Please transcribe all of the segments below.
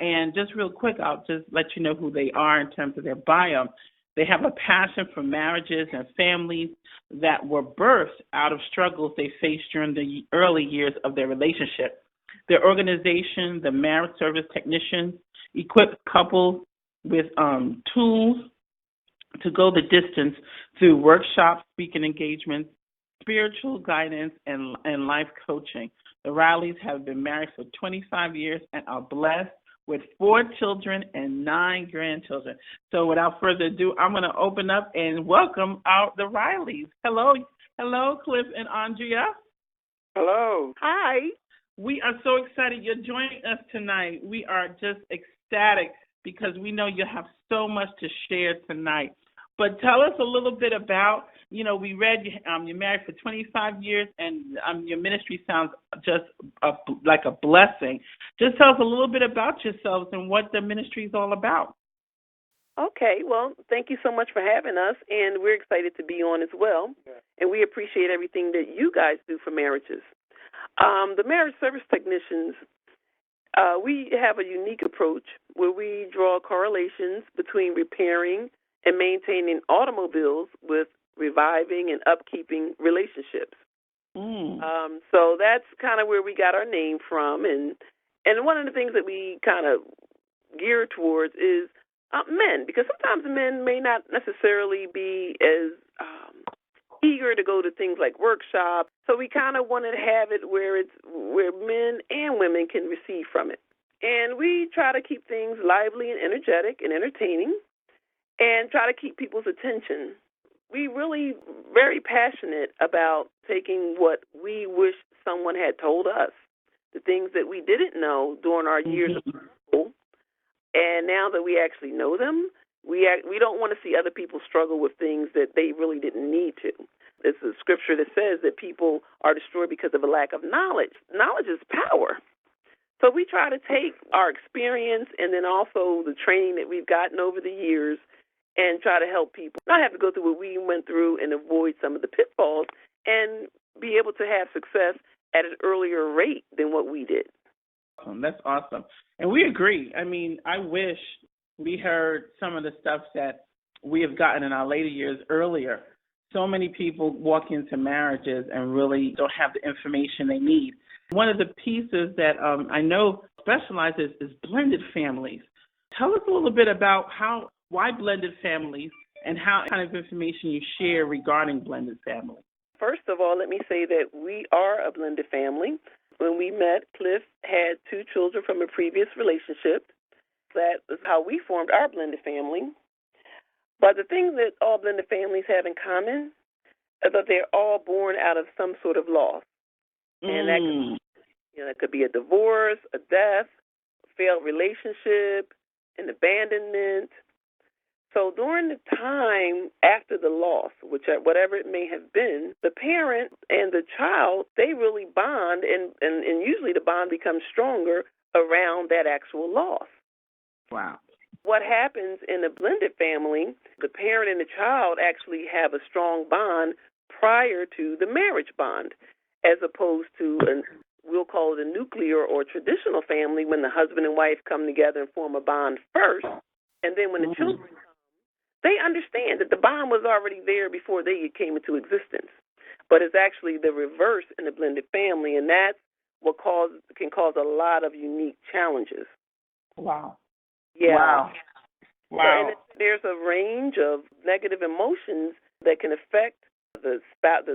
And just real quick, I'll just let you know who they are in terms of their bio. They have a passion for marriages and families that were birthed out of struggles they faced during the early years of their relationship. Their organization, the Marriage Service Technicians, equips couples with tools to go the distance through workshops, speaking engagements, spiritual guidance, and life coaching. The Rileys have been married for 25 years and are blessed with 4 children and 9 grandchildren. So without further ado, I'm going to open up and welcome the Rileys. Hello, Cliff and Andrea. Hello. Hi. We are so excited you're joining us tonight. We are just ecstatic because we know you have so much to share tonight. But tell us a little bit about, we read you're married for 25 years, and your ministry sounds just like a blessing. Just tell us a little bit about yourselves and what the ministry is all about. Okay, well, thank you so much for having us, and we're excited to be on as well. Yeah. And we appreciate everything that you guys do for marriages. The Marriage Service Technicians, we have a unique approach where we draw correlations between repairing and maintaining automobiles with reviving and upkeeping relationships. So that's kind of where we got our name from. And one of the things that we kind of gear towards is men, because sometimes men may not necessarily be as eager to go to things like workshops. So we kind of wanted to have it where men and women can receive from it. And we try to keep things lively and energetic and entertaining, and try to keep people's attention. We really very passionate about taking what we wish someone had told us, the things that we didn't know during our years of school, and now that we actually know them, we don't want to see other people struggle with things that they really didn't need to. It's a scripture that says that people are destroyed because of a lack of knowledge. Knowledge is power. So we try to take our experience and then also the training that we've gotten over the years and try to help people not have to go through what we went through and avoid some of the pitfalls and be able to have success at an earlier rate than what we did. That's awesome. And we agree. I mean, I wish we heard some of the stuff that we have gotten in our later years earlier. So many people walk into marriages and really don't have the information they need. One of the pieces that I know specializes is blended families. Tell us a little bit about why blended families and how kind of information you share regarding blended families. First of all, let me say that we are a blended family. When we met, Cliff had 2 children from a previous relationship. That is how we formed our blended family. But the thing that all blended families have in common is that they're all born out of some sort of loss. And that could be a divorce, a death, a failed relationship, an abandonment. So during the time after the loss, whatever it may have been, the parent and the child, they really bond, and usually the bond becomes stronger around that actual loss. Wow. What happens in a blended family, the parent and the child actually have a strong bond prior to the marriage bond, as opposed to we'll call it a nuclear or traditional family when the husband and wife come together and form a bond first, and then when the children come, they understand that the bond was already there before they came into existence. But it's actually the reverse in the blended family, and that's what can cause a lot of unique challenges. Wow. Yeah. Wow. So, there's a range of negative emotions that can affect the spouse,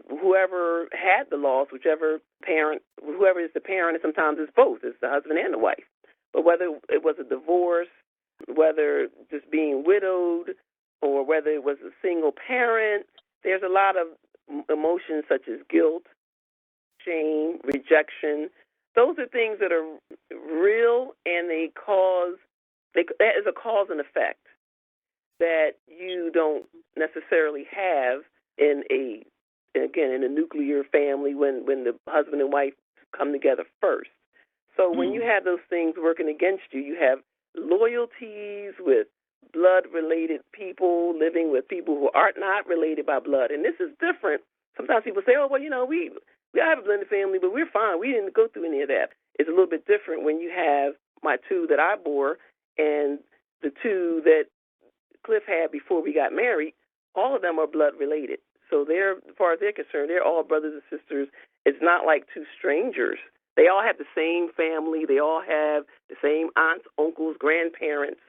whoever had the loss, whoever is the parent, and sometimes it's both, it's the husband and the wife. But whether it was a divorce, whether just being widowed, or whether it was a single parent, there's a lot of emotions such as guilt, shame, rejection. Those are things that are real, and that is a cause and effect that you don't necessarily have in a nuclear family when the husband and wife come together first. So when you have those things working against you, you have loyalties with blood-related people living with people who are not related by blood. And this is different. Sometimes people say, oh, well, we have a blended family, but we're fine. We didn't go through any of that. It's a little bit different when you have my two that I bore and the two that Cliff had before we got married, all of them are blood related. So they're, as far as they're concerned, they're all brothers and sisters. It's not like two strangers. They all have the same family. They all have the same aunts, uncles, grandparents.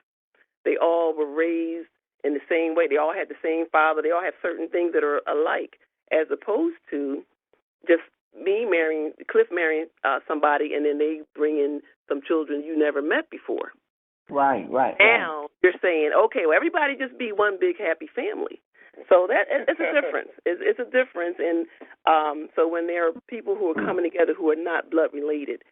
They all were raised in the same way. They all had the same father. They all have certain things that are alike, as opposed to just Cliff marrying somebody, and then they bring in some children you never met before. Right. Now you're saying, okay, well, everybody just be one big happy family. So it's a difference. It's a difference, and so when there are people who are coming together who are not blood related,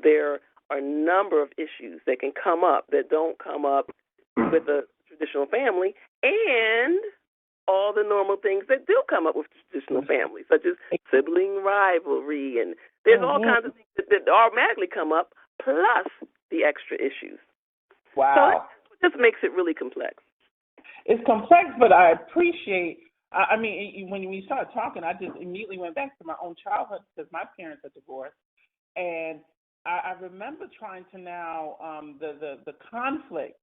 there are a number of issues that can come up that don't come up with a traditional family, and all the normal things that do come up with traditional families, such as sibling rivalry, and there's all kinds of things that automatically come up, plus the extra issues. Wow. So that just makes it really complex. It's complex, but I appreciate, when we started talking, I just immediately went back to my own childhood because my parents are divorced. And I remember trying to now, the conflict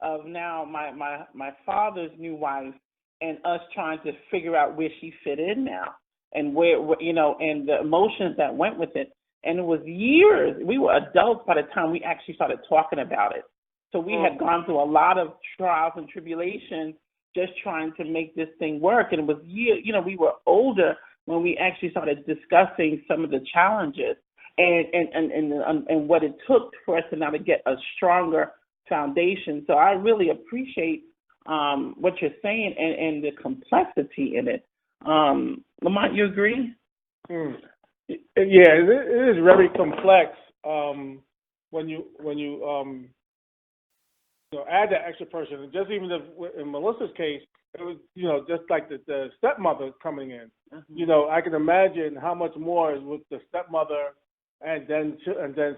of now my father's new wife and us trying to figure out where she fit in now and where, and the emotions that went with it. And it was years. We were adults by the time we actually started talking about it. So we had gone through a lot of trials and tribulations just trying to make this thing work. And it was years, we were older when we actually started discussing some of the challenges and what it took for us to now to get a stronger foundation. So I really appreciate what you're saying and the complexity in it. Lamont, you agree? Yeah, it is very complex when you add that extra person. And just even in Melissa's case, it was just like the stepmother coming in. Mm-hmm. I can imagine how much more is with the stepmother and then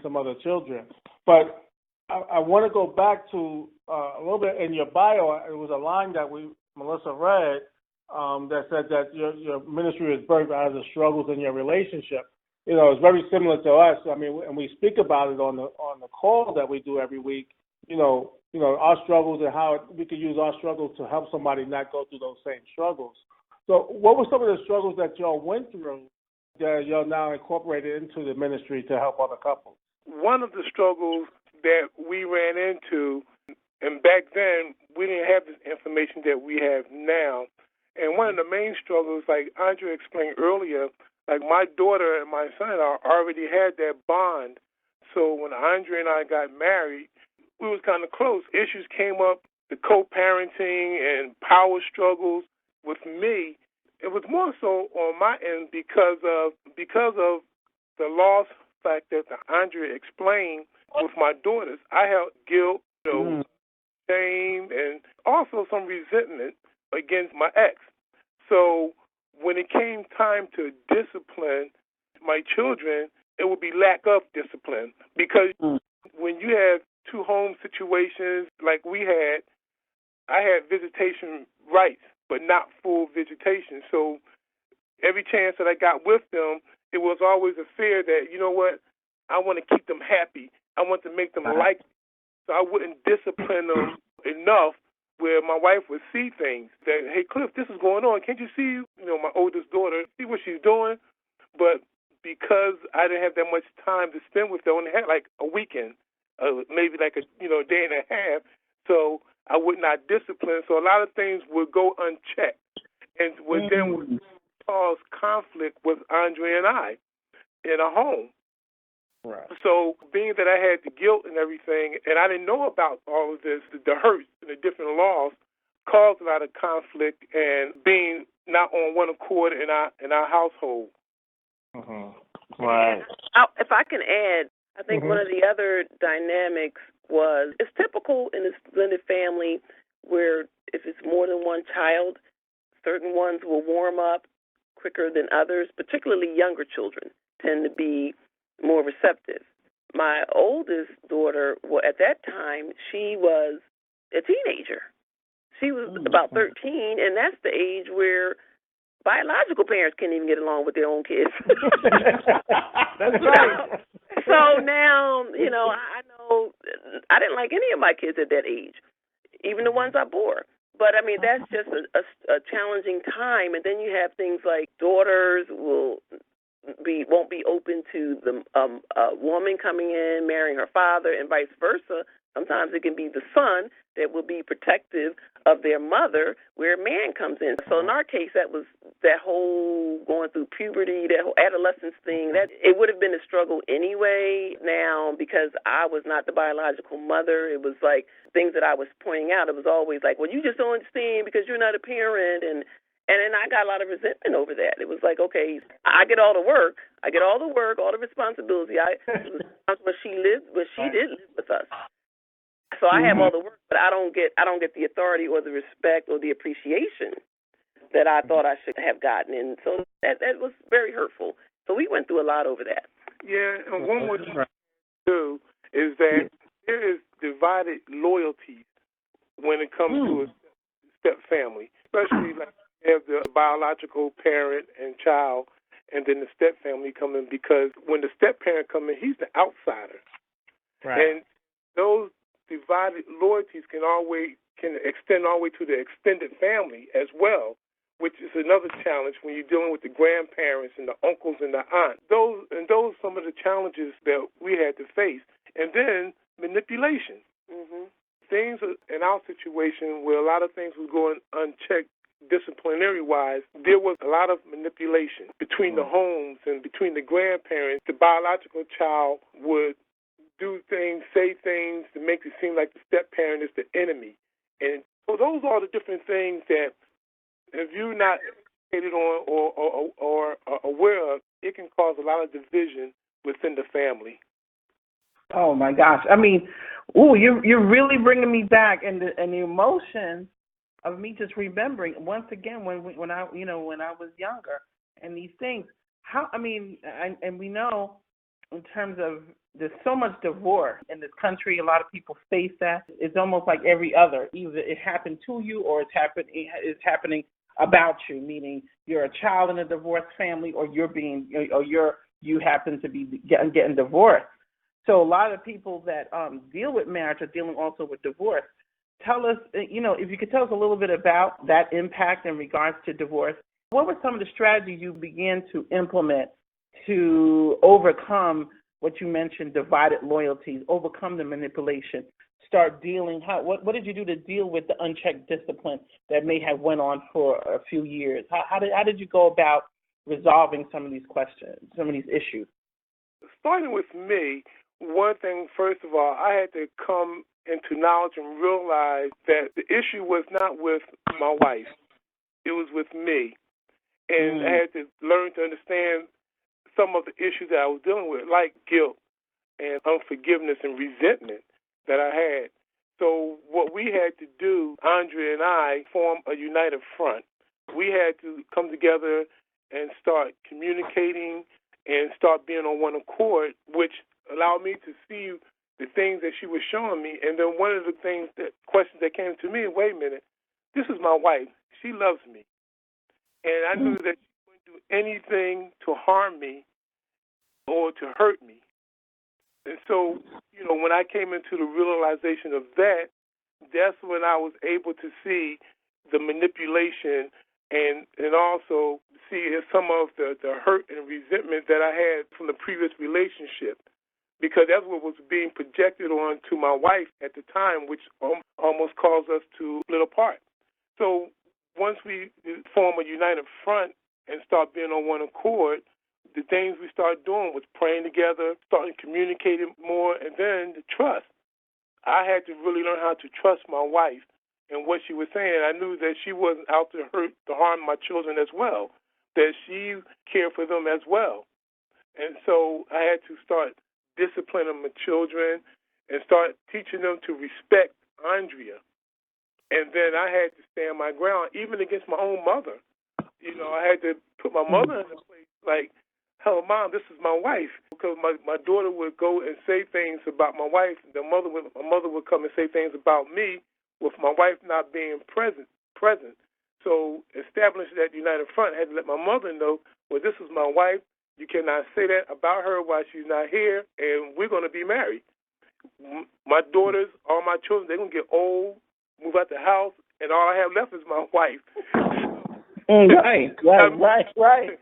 some other children. But I want to go back to a little bit in your bio. It was a line that Melissa read that said that your ministry is birthed out of the struggles in your relationship. It's very similar to us. And we speak about it on the call that we do every week. Our struggles and how we can use our struggles to help somebody not go through those same struggles. So what were some of the struggles that y'all went through that y'all now incorporated into the ministry to help other couples? One of the struggles that we ran into, and back then we didn't have the information that we have now, and one of the main struggles, like Andrea explained earlier, like my daughter and my son-in-law already had that bond. So when Andrea and I got married, we was kind of close. Issues came up, the co-parenting and power struggles with me. It was more so on my end because of the loss factor that Andrea explained with my daughters. I had guilt, shame, and also some resentment against my ex. So when it came time to discipline my children, it would be lack of discipline because when you have two home situations like we had, I had visitation rights, but not full visitation. So every chance that I got with them, it was always a fear that, I want to keep them happy. I want to make them like me. So I wouldn't discipline them enough where my wife would see things that, hey, Cliff, this is going on. Can't you see, my oldest daughter, see what she's doing? But because I didn't have that much time to spend with them, I only had like a weekend, maybe like a day and a half, so I would not discipline. So a lot of things would go unchecked, and then would cause conflict with Andrea and I in a home. Right. So being that I had the guilt and everything, and I didn't know about all of this, the hurt and the different laws caused a lot of conflict and being not on one accord in our household. Mm-hmm. Right. If I can add, I think one of the other dynamics was it's typical in this blended family where if it's more than one child, certain ones will warm up quicker than others, particularly younger children tend to be more receptive. My oldest daughter, at that time, she was a teenager. She was about 13, and that's the age where biological parents can't even get along with their own kids. That's right. So now, I know I didn't like any of my kids at that age, even the ones I bore. But, I mean, that's just a challenging time. And then you have things like daughters won't be open to the a woman coming in, marrying her father, and vice versa. Sometimes it can be the son that will be protective of their mother, where a man comes in. So in our case, that was that whole going through puberty, that whole adolescence thing. That it would have been a struggle anyway. Now, because I was not the biological mother, it was like things that I was pointing out. It was always like, well, you just don't understand because you're not a parent, and then I got a lot of resentment over that. It was like, okay, I get all the work, all the responsibility. When she did live with us. So I have all the work, but I don't get the authority or the respect or the appreciation that I thought I should have gotten. And so that was very hurtful. So we went through a lot over that. Yeah, and one more thing too is that there is divided loyalties when it comes to a step family, especially like you have the biological parent and child, and then the step family come in, because when the step parent come in, he's the outsider, Right. And those divided loyalties can extend all the way to the extended family as well, which is another challenge when you're dealing with the grandparents and the uncles and the aunts. Those are some of the challenges that we had to face. And then manipulation. Mm-hmm. Things in our situation where a lot of things was going unchecked disciplinary-wise, there was a lot of manipulation between the homes and between the grandparents. The biological child would do things, say things to make it seem like the step-parent is the enemy. And so those are the different things that if you're not educated on or aware of, it can cause a lot of division within the family. Oh my gosh! I mean, you're really bringing me back, and the emotion of me just remembering once again when I was younger, and these things. And we know in terms of there's so much divorce in this country. A lot of people face that. It's almost like every other. Either it happened to you or it's happening about you, meaning you're a child in a divorced family, or you happen to be getting divorced. So a lot of people that deal with marriage are dealing also with divorce. Tell us, if you could tell us a little bit about that impact in regards to divorce. What were some of the strategies you began to implement to overcome what you mentioned, divided loyalties, overcome the manipulation, start dealing? What did you do to deal with the unchecked discipline that may have went on for a few years? How did you go about resolving some of these questions, some of these issues? Starting with me, one thing, first of all, I had to come into knowledge and realize that the issue was not with my wife. It was with me. And I had to learn to understand some of the issues that I was dealing with, like guilt and unforgiveness and resentment that I had. So what we had to do, Andrea and I, form a united front. We had to come together and start communicating and start being on one accord, which allowed me to see the things that she was showing me. And then one of the questions that came to me, wait a minute, this is my wife. She loves me. And I knew that she wouldn't do anything to harm me or to hurt me. And so, when I came into the realization of that, that's when I was able to see the manipulation and also see some of the hurt and resentment that I had from the previous relationship, because that's what was being projected on to my wife at the time, which almost caused us to split apart. So once we form a united front and start being on one accord, the things we started doing was praying together, starting communicating more, and then the trust. I had to really learn how to trust my wife and what she was saying. I knew that she wasn't out to harm my children as well, that she cared for them as well. And so I had to start disciplining my children and start teaching them to respect Andrea. And then I had to stand my ground, even against my own mother. I had to put my mother in a place like, hell, Mom, this is my wife. Because my daughter would go and say things about my wife. My mother would come and say things about me with my wife not being present. So establishing that united front, I had to let my mother know, well, this is my wife. You cannot say that about her while she's not here, and we're going to be married. my daughters, all my children, they're going to get old, move out the house, and all I have left is my wife. Right.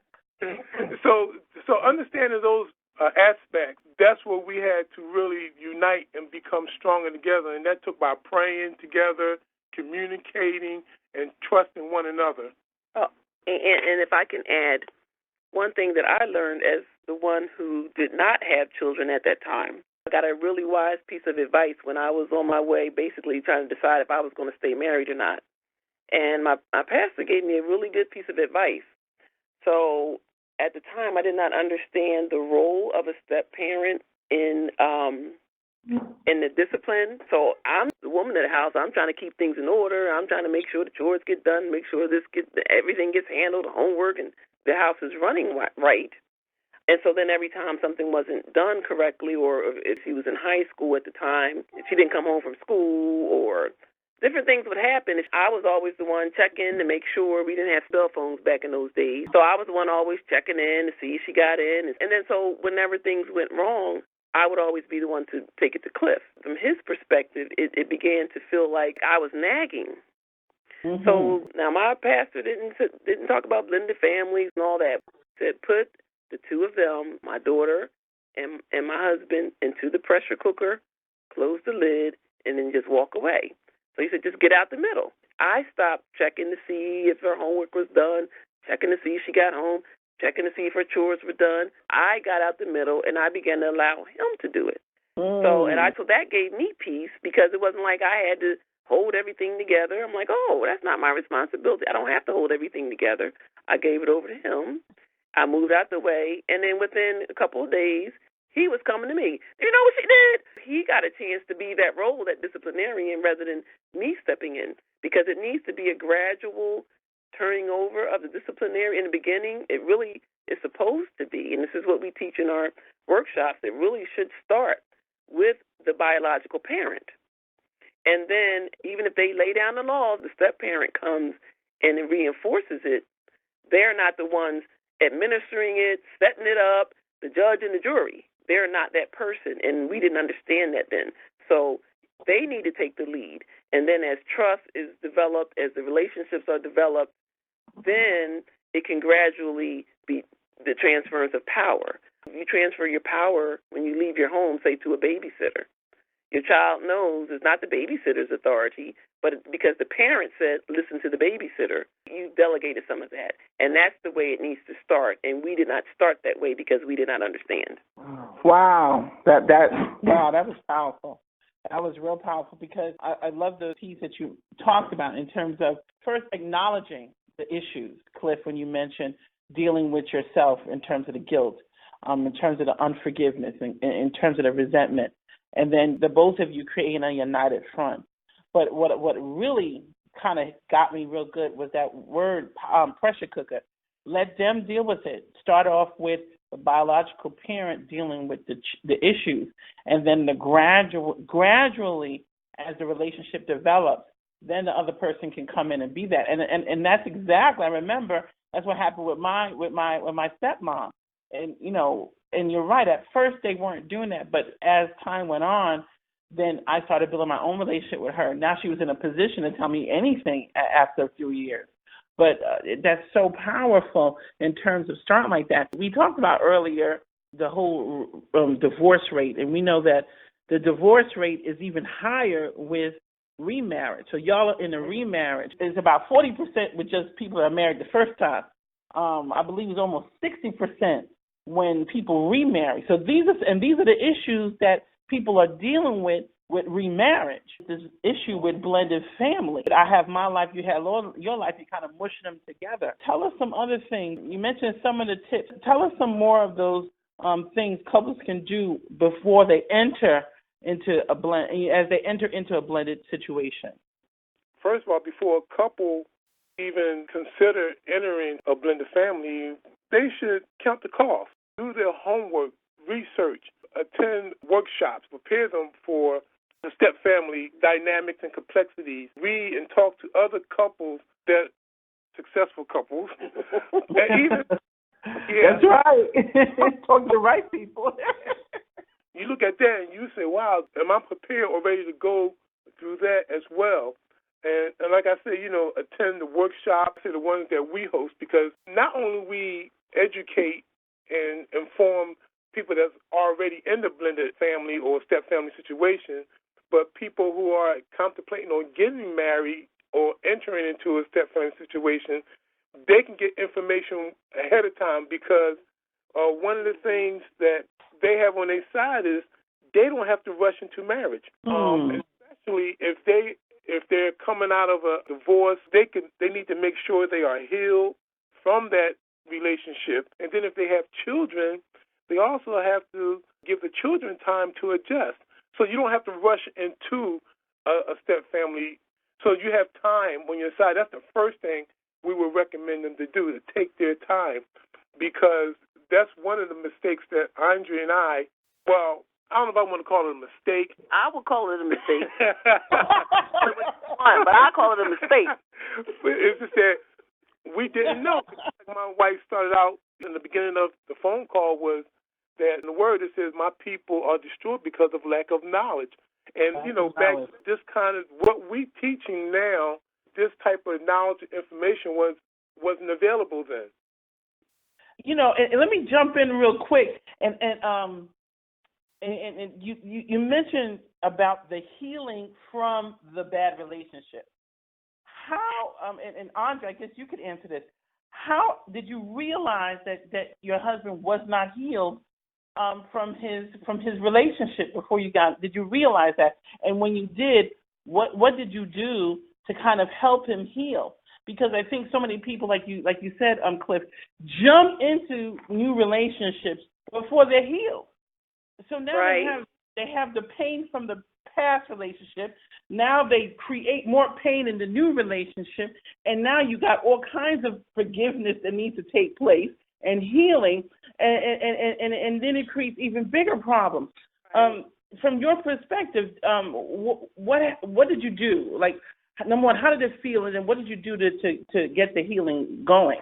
So understanding those aspects, that's where we had to really unite and become stronger together, and that took by praying together, communicating, and trusting one another. Oh, and if I can add, one thing that I learned as the one who did not have children at that time, I got a really wise piece of advice when I was on my way basically trying to decide if I was going to stay married or not. And my pastor gave me a really good piece of advice. So at the time, I did not understand the role of a step-parent in the discipline. So I'm the woman of the house. I'm trying to keep things in order. I'm trying to make sure the chores get done, make sure everything gets handled, homework, and the house is running right. And so then every time something wasn't done correctly, or if she was in high school at the time, if she didn't come home from school, or different things would happen. I was always the one checking to make sure. We didn't have cell phones back in those days. So I was the one always checking in to see if she got in. And then so whenever things went wrong, I would always be the one to take it to Cliff. From his perspective, it began to feel like I was nagging. Mm-hmm. So now my pastor didn't talk about blended families and all that. He said put the two of them, my daughter and my husband, into the pressure cooker, close the lid, and then just walk away. So he said, just get out the middle. I stopped checking to see if her homework was done, checking to see if she got home, checking to see if her chores were done. I got out the middle, and I began to allow him to do it. So that gave me peace, because it wasn't like I had to hold everything together. I'm like, oh, that's not my responsibility. I don't have to hold everything together. I gave it over to him. I moved out the way, and then within a couple of days, he was coming to me. You know what she did? He got a chance to be that role, that disciplinarian, rather than me stepping in, because it needs to be a gradual turning over of the disciplinary. In the beginning, it really is supposed to be, and this is what we teach in our workshops, it really should start with the biological parent. And then even if they lay down the laws, the step-parent comes and it reinforces it. They're not the ones administering it, setting it up, the judge and the jury. They're not that person, and we didn't understand that then. So they need to take the lead. And then as trust is developed, as the relationships are developed, then it can gradually be the transference of power. You transfer your power when you leave your home, say, to a babysitter. Your child knows it's not the babysitter's authority, but because the parent said, listen to the babysitter, you delegated some of that. And that's the way it needs to start. And we did not start that way because we did not understand. Wow. That was powerful. That was real powerful, because I love the piece that you talked about in terms of first acknowledging the issues, Cliff, when you mentioned dealing with yourself in terms of the guilt, in terms of the unforgiveness, in terms of the resentment. And then the both of you creating a united front. But what really kind of got me real good was that word, pressure cooker. Let them deal with it. Start off with the biological parent dealing with the issues, and then gradually, as the relationship develops, then the other person can come in and be that. And that's exactly, I remember that's what happened with my stepmom. And and you're right, at first they weren't doing that, but as time went on, then I started building my own relationship with her. Now she was in a position to tell me anything after a few years. But that's so powerful in terms of starting like that. We talked about earlier the whole divorce rate, and we know that the divorce rate is even higher with remarriage. So y'all are in a remarriage. It's about 40% with just people that are married the first time. I believe it's almost 60% when people remarry. So these are the issues that people are dealing with remarriage. This issue with blended family. I have my life, you have your life, you kind of mush them together. Tell us some other things. You mentioned some of the tips. Tell us some more of those things couples can do before they enter into a blended situation. First of all, before a couple even consider entering a blended family, they should count the cost, do their homework, research, attend workshops, prepare them for the step family dynamics and complexities, read and talk to other couples that successful couples. And even, That's right. Talk to the right people. you look at that and you say, wow, am I prepared or ready to go through that as well? And like I said, attend the workshops, the ones that we host, because not only we educate and inform people that's already in the blended family or step family situation, but people who are contemplating on getting married or entering into a step family situation, they can get information ahead of time, because one of the things that they have on their side is they don't have to rush into marriage, especially if they're coming out of a divorce. They need to make sure they are healed from that relationship, and then if they have children, they also have to give the children time to adjust. So you don't have to rush into a step family. So you have time on your side. That's the first thing we would recommend them to do, to take their time, because that's one of the mistakes that Andrea and I don't know if I want to call it a mistake. I would call it a mistake. But I call it a mistake. But it's just that we didn't know. My wife started out in the beginning of the phone call was that in the word it says, my people are destroyed because of lack of knowledge. And, back this kind of what we teaching now, this type of knowledge and information wasn't available then. And let me jump in real quick, and you mentioned about the healing from the bad relationship. How and Andrea, I guess you could answer this. How did you realize that your husband was not healed from his relationship before you got? Did you realize that? And when you did, what did you do to kind of help him heal? Because I think so many people, like you said, Cliff, jump into new relationships before they're healed. So now they have the pain from the past relationship. Now they create more pain in the new relationship, and now you got all kinds of forgiveness that needs to take place and healing, and then it creates even bigger problems. From your perspective, what did you do? Like, number one, how did it feel, and then what did you do to get the healing going?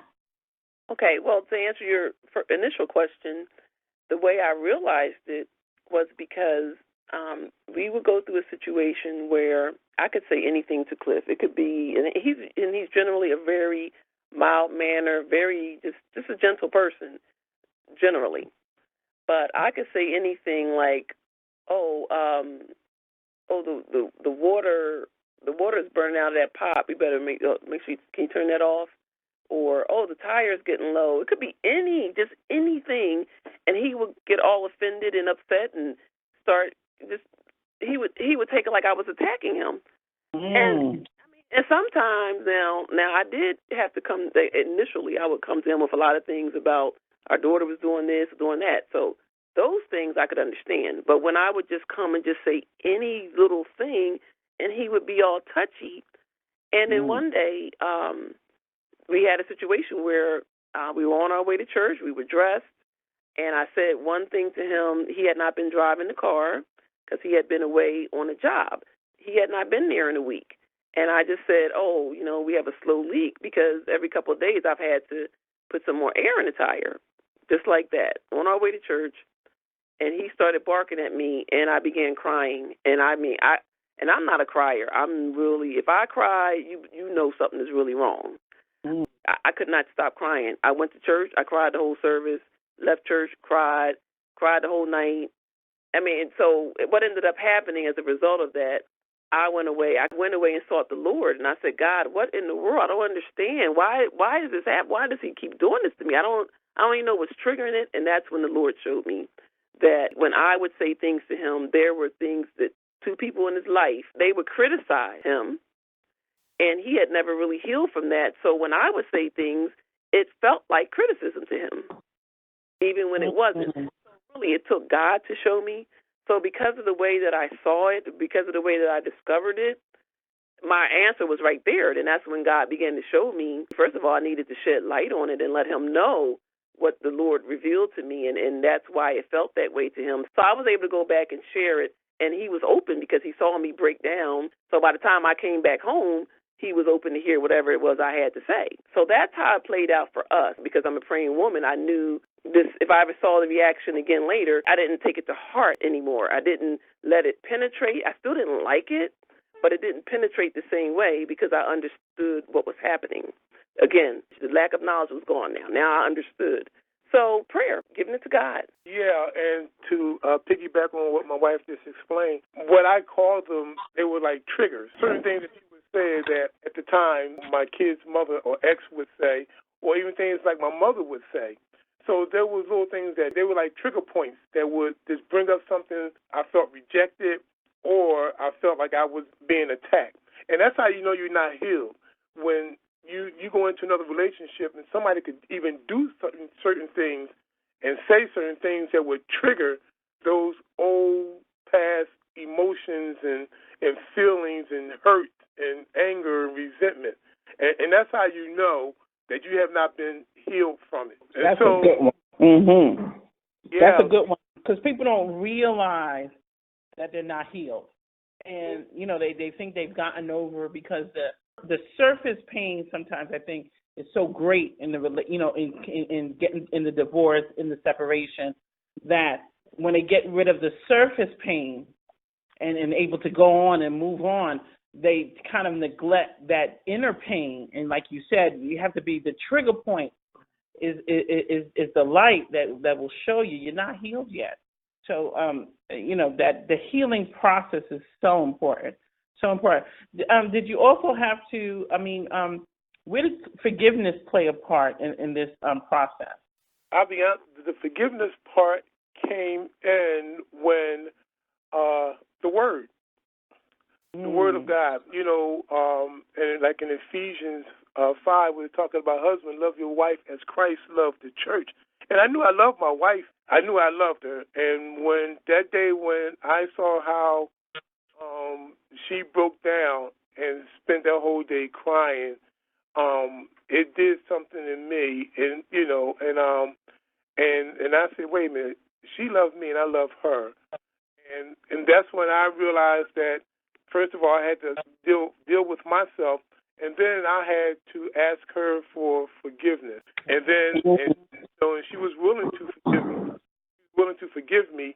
Okay, well, to answer your initial question, the way I realized it was because we would go through a situation where I could say anything to Cliff. It could be, and he's generally a very mild-mannered, very just a gentle person, generally. But I could say anything like, the water is burning out of that pot. We better make sure. Can you turn that off? Or, the tire's getting low. It could be anything, and he would get all offended and upset and start he would take it like I was attacking him. And sometimes now I did have to come. Initially, I would come to him with a lot of things about our daughter was doing this, doing that. So those things I could understand. But when I would just come and just say any little thing, and he would be all touchy. And then one day, we had a situation where we were on our way to church. We were dressed, and I said one thing to him. He had not been driving the car because he had been away on a job. He had not been there in a week. And I just said, we have a slow leak because every couple of days I've had to put some more air in the tire, just like that, on our way to church. And he started barking at me, and I began crying. And I'm not a crier. I'm really, if I cry, you know something is really wrong. I could not stop crying. I went to church. I cried the whole service. Left church, cried the whole night. So what ended up happening as a result of that, I went away and sought the Lord, and I said, God, what in the world? I don't understand. Why does this happen? Why does he keep doing this to me? I don't even know what's triggering it. And that's when the Lord showed me that when I would say things to him, there were things that two people in his life, they would criticize him. And he had never really healed from that. So when I would say things, it felt like criticism to him, even when it wasn't. So really, it took God to show me. So because of the way that I saw it, because of the way that I discovered it, my answer was right there. And that's when God began to show me, first of all, I needed to shed light on it and let him know what the Lord revealed to me. And that's why it felt that way to him. So I was able to go back and share it. And he was open because he saw me break down. So by the time I came back home, he was open to hear whatever it was I had to say. So that's how it played out for us. Because I'm a praying woman, I knew if I ever saw the reaction again later, I didn't take it to heart anymore. I didn't let it penetrate. I still didn't like it, but it didn't penetrate the same way because I understood what was happening. Again, the lack of knowledge was gone now. Now I understood. So prayer, giving it to God. Yeah, and to piggyback on what my wife just explained, what I called them, they were like triggers. Certain things that she would say that at the time my kid's mother or ex would say, or even things like my mother would say. So there was little things that they were like trigger points that would just bring up something I felt rejected or I felt like I was being attacked. And that's how you know you're not healed. When you go into another relationship and somebody could even do certain things and say certain things that would trigger those old past emotions and feelings and hurt and anger and resentment. And that's how you know that you have not been healed from it. And that's a good one. Mm-hmm. Yeah. That's a good one because people don't realize that they're not healed. And, you know, they think they've gotten over because the surface pain sometimes I think is so great in the, you know, in getting in the divorce, in the separation, that when they get rid of the surface pain and able to go on and move on, they kind of neglect that inner pain. And like you said, you have to be the trigger point is the light that will show you're not healed yet. So, you know, that the healing process is so important, so important. Did you also have to, where did forgiveness play a part in this process? I'll be honest, the forgiveness part came in when the Word. The Word of God, you know, and like in Ephesians 5, we're talking about husband, love your wife as Christ loved the church. And I knew I loved my wife. I knew I loved her. And when that day when I saw how she broke down and spent that whole day crying, it did something in me. And you know, and I said, wait a minute, she loved me and I love her. And that's when I realized that, first of all, I had to deal with myself, and then I had to ask her for forgiveness. And then, and she was willing to forgive me,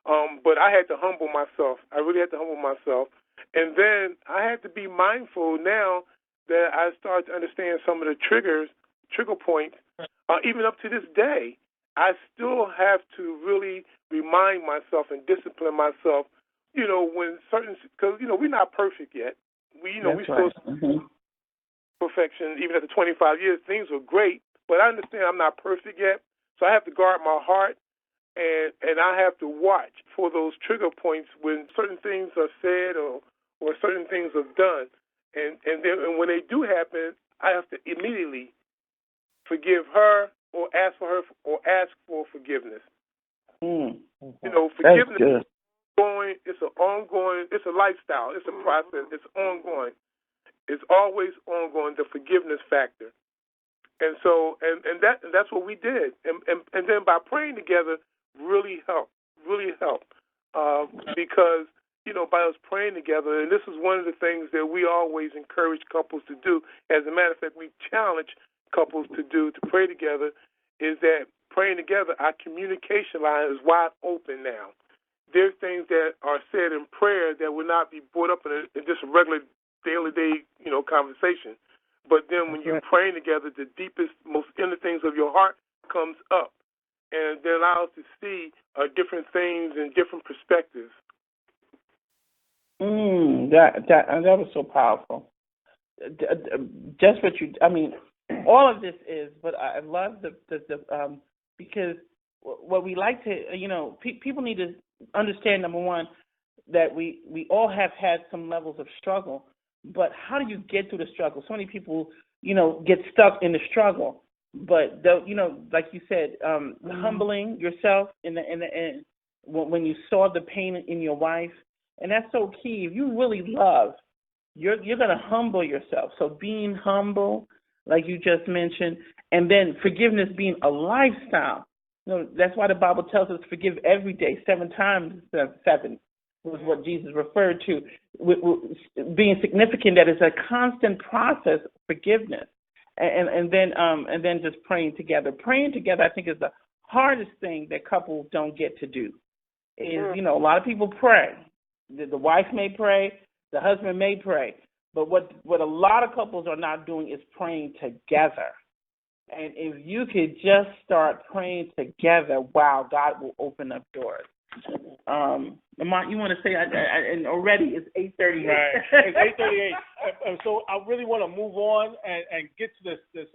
but I had to humble myself. I really had to humble myself. And then I had to be mindful now that I started to understand some of the trigger points. Even up to this day, I still have to really remind myself and discipline myself. You know, when because you know we're not perfect yet. We still perfection. Even after 25 years, things were great, but I understand I'm not perfect yet. So I have to guard my heart, and I have to watch for those trigger points when certain things are said or certain things are done, and when they do happen, I have to immediately forgive her or ask for forgiveness. You know, forgiveness. It's an ongoing, it's a lifestyle, it's a process, it's ongoing. It's always ongoing, the forgiveness factor. And so, and that's what we did. And then by praying together really helped, because, you know, by us praying together, and this is one of the things that we always encourage couples to do. As a matter of fact, we challenge couples to pray together, is that praying together, our communication line is wide open now. There's things that are said in prayer that will not be brought up in just a regular daily, you know, conversation. But then when you're praying together, the deepest, most inner things of your heart comes up, and they allow us to see different things and different perspectives. That was so powerful. Just what all of this is, but I love the because what we like to, you know, people need to understand, number one, that we all have had some levels of struggle, but how do you get through the struggle? So many people, you know, get stuck in the struggle, but you know, like you said, humbling yourself in the end when you saw the pain in your wife, and that's so key. If you really love, you're going to humble yourself. So being humble, like you just mentioned, and then forgiveness being a lifestyle. You know, that's why the Bible tells us forgive every day, 7 times 7 was what Jesus referred to, being significant that it's a constant process of forgiveness, and then just praying together. Praying together, I think, is the hardest thing that couples don't get to do is, a lot of people pray. The wife may pray, the husband may pray, but what a lot of couples are not doing is praying together. And if you could just start praying together, wow, God will open up doors. Lamont, you want to say, and already it's 8:38. Right, it's 8:38. And so I really want to move on and get to this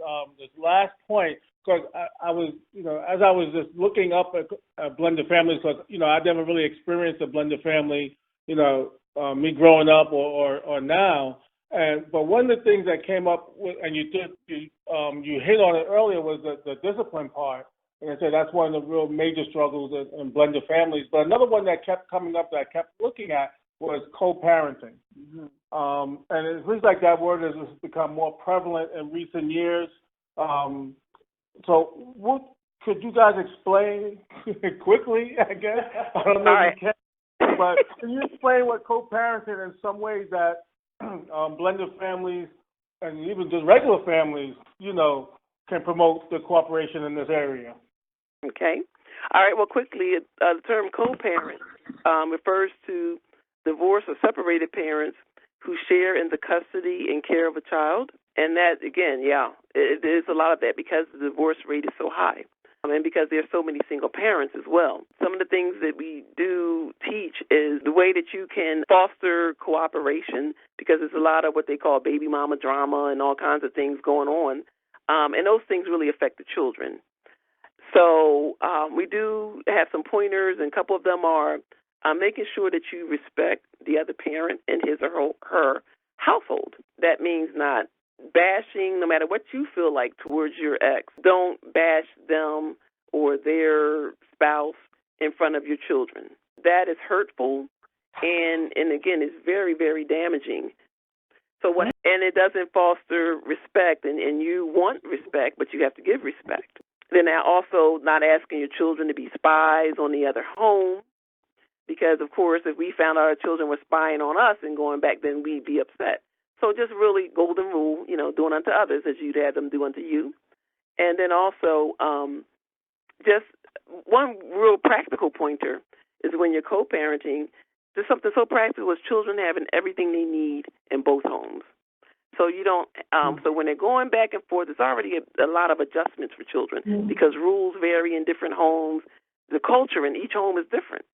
last point, because I was, as I was just looking up at blended families, because, I never really experienced a blended family, me growing up or now. But one of the things that came up with, and you hit on it earlier, was the discipline part. And I said that's one of the real major struggles in blended families. But another one that kept coming up that I kept looking at was co-parenting. Mm-hmm. And it seems like that word has become more prevalent in recent years. So what could you guys explain quickly, I guess? I don't know if you can. But can you explain what co-parenting in some ways that blended families and even just regular families, can promote the cooperation in this area? Okay. All right. Well, quickly, the term co-parent refers to divorced or separated parents who share in the custody and care of a child. And that, again, it is a lot of that because the divorce rate is so high. And because there's so many single parents as well. Some of the things that we do teach is the way that you can foster cooperation, because there's a lot of what they call baby mama drama and all kinds of things going on. And those things really affect the children. So we do have some pointers, and a couple of them are making sure that you respect the other parent in his or her household. That means not bashing, no matter what you feel like towards your ex. Don't bash them or their spouse in front of your children. That is hurtful, and again, it's very, very damaging. So and it doesn't foster respect, and you want respect, but you have to give respect. Then also not asking your children to be spies on the other home, because, of course, if we found out our children were spying on us and going back, then we'd be upset. So just really golden rule, doing unto others as you'd have them do unto you. And then also just one real practical pointer is when you're co-parenting, there's something so practical as children having everything they need in both homes. So you don't. So when they're going back and forth, there's already a lot of adjustments for children because rules vary in different homes. The culture in each home is different.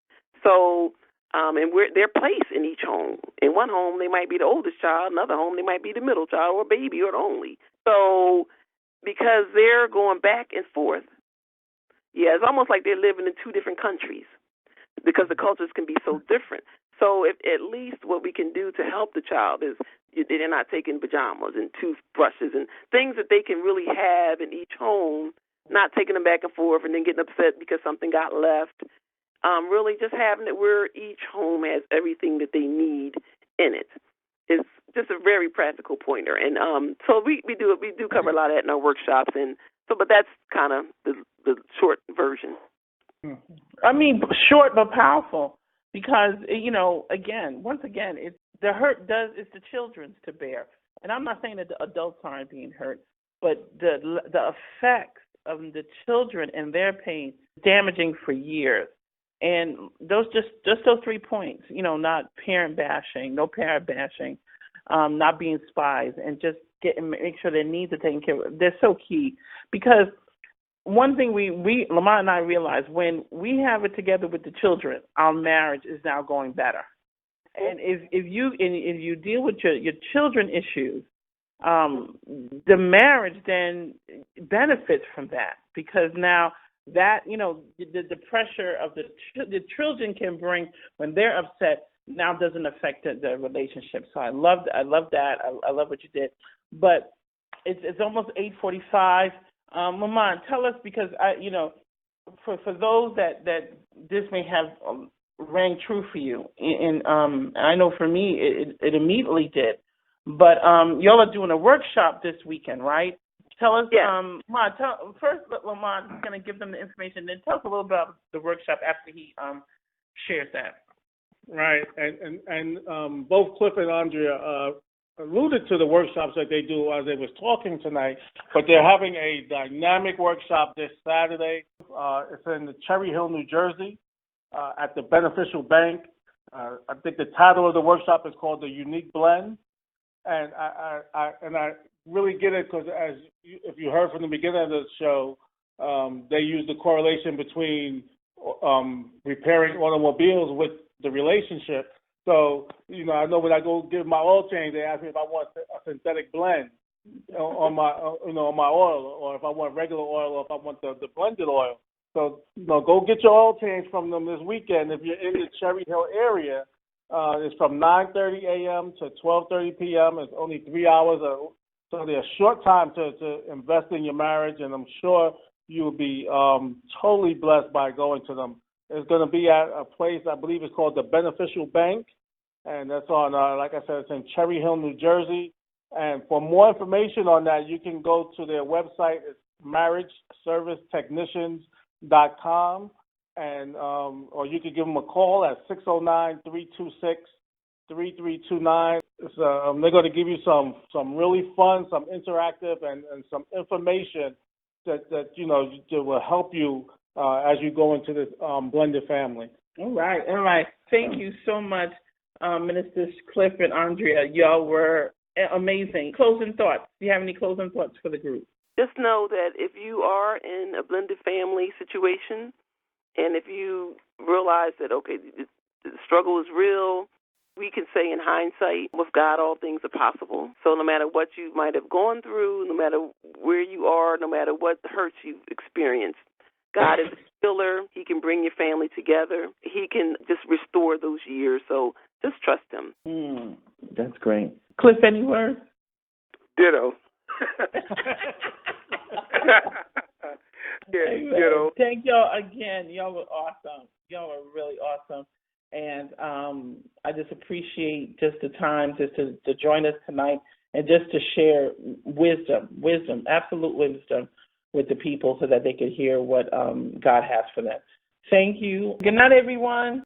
So and their place in each home. In one home, they might be the oldest child. Another home, they might be the middle child or baby or the only. So because they're going back and forth, it's almost like they're living in two different countries because the cultures can be so different. So if at least what we can do to help the child is they're not taking pajamas and toothbrushes and things that they can really have in each home, not taking them back and forth and then getting upset because something got left. Really just having it where each home has everything that they need in it is just a very practical pointer. And so we do cover a lot of that in our workshops, and so but that's kind of the short version. I mean, short but powerful, because once again, it's the hurt it's the children's to bear. And I'm not saying that the adults aren't being hurt, but the effects of the children and their pain damaging for years. And those just those 3 points, not parent bashing, no parent bashing, not being spies, and just make sure their needs are taken care of. They're so key, because one thing we Lamont and I realize, when we have it together with the children, our marriage is now going better. And if you deal with your children issues, the marriage then benefits from that, because now that the pressure of the children can bring when they're upset now doesn't affect the relationship. So I love that. I love what you did. But it's almost 8:45. Lamont, tell us, because for those that this may have rang true for you, and I know for me it immediately did. But y'all are doing a workshop this weekend, right? Tell us, Lamont, first Lamont is going to give them the information, then tell us a little about the workshop after he shares that. Right, and both Cliff and Andrea alluded to the workshops that they do as they was talking tonight, but they're having a dynamic workshop this Saturday. It's in Cherry Hill, New Jersey, at the Beneficial Bank. I think the title of the workshop is called The Unique Blend, and I really get it because if you heard from the beginning of the show, they use the correlation between repairing automobiles with the relationship. So, I know when I go give my oil change, they ask me if I want a synthetic blend on my, on my oil, or if I want regular oil, or if I want the blended oil. So, go get your oil change from them this weekend. If you're in the Cherry Hill area, it's from 9:30 a.m. to 12:30 p.m. It's only 3 hours, so there's a short time to invest in your marriage, and I'm sure you'll be totally blessed by going to them. It's going to be at a place, I believe it's called the Beneficial Bank, and that's on, like I said, it's in Cherry Hill, New Jersey. And for more information on that, you can go to their website. It's marriageservicetechnicians.com, and or you can give them a call at 609-326-3329. They're going to give you some really fun, some interactive, and some information that will help you as you go into this blended family. All right. Thank you so much, Ministers Cliff and Andrea. Y'all were amazing. Closing thoughts. Do you have any closing thoughts for the group? Just know that if you are in a blended family situation, and if you realize that, okay, the struggle is real, we can say in hindsight, with God, all things are possible. So no matter what you might have gone through, no matter where you are, no matter what hurts you've experienced, God is a healer. He can bring your family together. He can just restore those years. So just trust him. That's great. Cliff, any words? Ditto. Ditto. Thank y'all again. Y'all were awesome. Y'all were really awesome. And I just appreciate just the time just to join us tonight and just to share wisdom, absolute wisdom with the people so that they could hear what God has for them. Thank you. Good night, everyone.